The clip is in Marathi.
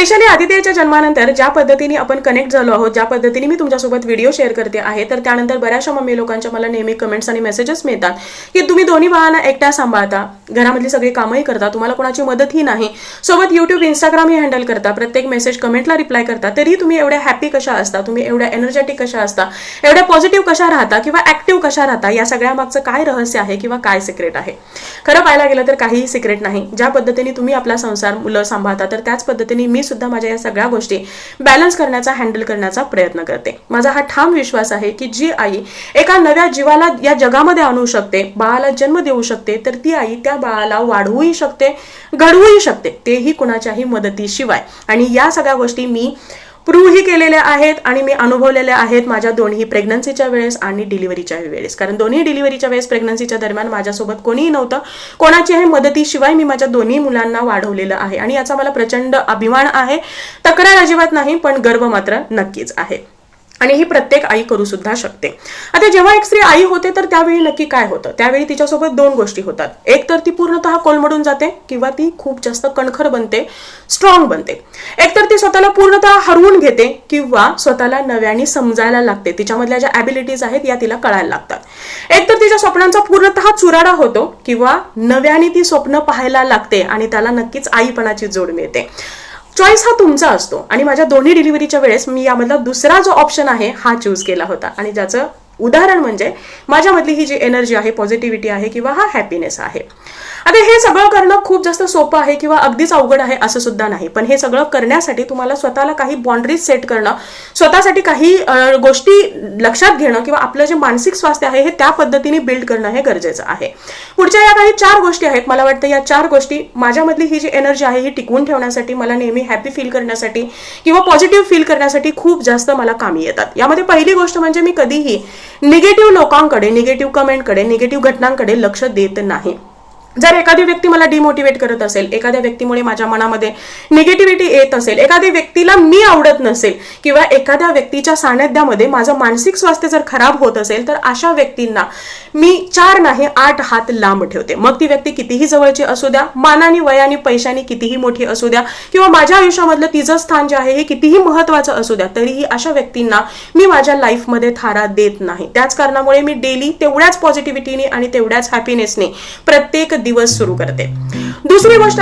स्पेशली आदित्यच्या जन्मानंतर ज्या पद्धतीने आपण कनेक्ट झालो आहोत, ज्या पद्धतीने मी तुमच्यासोबत व्हिडिओ शेअर करते आहे, तर त्यानंतर बऱ्याचशा मम्मी लोकांच्या मला नेहमी कमेंट्स आणि मेसेजेस मिळतात की तुम्ही दोन्ही बाळांना एकट्या सांभाळता, घरामधली सगळी कामही करता, तुम्हाला कोणाची मदतही नाही, सोबत युट्यूब इंस्टाग्रामही हँडल करता, प्रत्येक मेसेज कमेंटला रिप्लाय करता, तरी तुम्ही एवढ्या हॅपी कशा असता, तुम्ही एवढ्या एनर्जेटिक कशा असता, एवढ्या पॉझिटिव्ह कशा राहता किंवा ऍक्टिव्ह कशा राहता, या सगळ्या मागचं काय रहस्य आहे किंवा काय सिक्रेट आहे? खरं पाहायला गेलं तर काहीही सिक्रेट नाही. ज्या पद्धतीने तुम्ही आपला संसार मुलं सांभाळता, तर त्याच पद्धतीने मी सुद्धा माझ्या या सगळ्या गोष्टी बॅलन्स करण्याचा, हँडल करण्याचा प्रयत्न करते. माझा हा ठाम विश्वास आहे की जी आई एका नव्या जीवाला या जगामध्ये आणू शकते, बाळाला जन्म देऊ शकते, तर ती आई त्या बाळाला वाढवूही शकते, घडवूही शकते, तेही कुणाच्याही मदतीशिवाय. आणि या सगळ्या गोष्टी मी प्रूव्हही केलेल्या आहेत आणि मी अनुभवलेल्या आहेत माझ्या दोन्ही प्रेग्नन्सीच्या वेळेस आणि डिलिव्हरीच्या वेळेस. कारण दोन्ही डिलिव्हरीच्या वेळेस, प्रेग्नन्सीच्या दरम्यान माझ्यासोबत कोणीही नव्हतं, कोणाच्याही मदतीशिवाय मी माझ्या दोन्ही मुलांना वाढवलेलं आहे आणि याचा मला प्रचंड अभिमान आहे. तक्रार अजिबात नाही, पण गर्व मात्र नक्कीच आहे. आणि ही प्रत्येक आई करू सुद्धा शकते. आता जेव्हा एक स्त्री आई होते तर त्यावेळी नक्की काय होतं? त्यावेळी तिच्यासोबत दोन गोष्टी होतात. एक तर ती पूर्णतः कोलमडून जाते किंवा ती खूप जास्त कणखर बनते, स्ट्रॉंग बनते. एक तर ती स्वतःला पूर्णतः हरवून घेते किंवा स्वतःला नव्याने समजायला लागते, तिच्यामधल्या ज्या ॲबिलिटीज आहेत या तिला कळायला लागतात. एक तर तिच्या स्वप्नांचा पूर्णतः चुराडा होतो किंवा नव्याने ती स्वप्न पाहायला लागते आणि त्याला नक्कीच आईपणाची जोड मिळते. चॉईस हा तुमचा असतो आणि माझ्या दोन्ही डिलिव्हरीच्या वेळेस मी यामधला दुसरा जो ऑप्शन आहे हा चूज केला होता आणि ज्याचं उदाहरण म्हणजे माझ्यामधली ही जी एनर्जी आहे, पॉझिटिव्हिटी आहे किंवा हा हॅपीनेस आहे. आता हे सगळं करणं खूप जास्त सोपं आहे किंवा अगदीच अवघड आहे असं सुद्धा नाही, पण हे सगळं करण्यासाठी तुम्हाला स्वतःला काही बाउंड्रीज सेट करणं, स्वतःसाठी काही गोष्टी लक्षात घेणं किंवा आपलं जे मानसिक स्वास्थ्य आहे हे त्या पद्धतीने बिल्ड करणं हे गरजेचं आहे. पुढच्या या काही 4 गोष्टी आहेत. मला वाटतं या 4 गोष्टी माझ्यामधली ही जी एनर्जी आहे ही टिकवून ठेवण्यासाठी, मला नेहमी हॅपी फील करण्यासाठी किंवा पॉझिटिव्ह फील करण्यासाठी खूप जास्त मला कामी येतात. यामध्ये पहिली गोष्ट म्हणजे मी कधीही निगेटिव्ह लोकांकडे, निगेटिव्ह कमेंटकडे, निगेटिव्ह घटनांकडे लक्ष देत नाही. जर एखादी व्यक्ती मला डिमोटिवेट करत असेल, एखाद्या व्यक्तीमुळे माझ्या मनामध्ये निगेटिव्हिटी येत असेल, एखाद्या व्यक्तीला मी आवडत नसेल किंवा एखाद्या व्यक्तीच्या सानिध्यामध्ये माझं मानसिक स्वास्थ्य जर खराब होत असेल, तर अशा व्यक्तींना मी 4 नाही 8 हात लांब ठेवते. मग ती व्यक्ती कितीही जवळची असू द्या, मानाने, वयाने, पैशाने कितीही मोठी असू द्या किंवा माझ्या आयुष्यामधलं तिचं स्थान जे आहे हे कितीही महत्वाचं असू द्या, तरीही अशा व्यक्तींना मी माझ्या लाईफमध्ये थारा देत नाही. त्याच कारणामुळे मी डेली तेवढ्याच पॉझिटिव्हिटीने आणि तेवढ्याच हॅपीनेसने प्रत्येक दिवस सुरू करते. दुसरी गोष्ट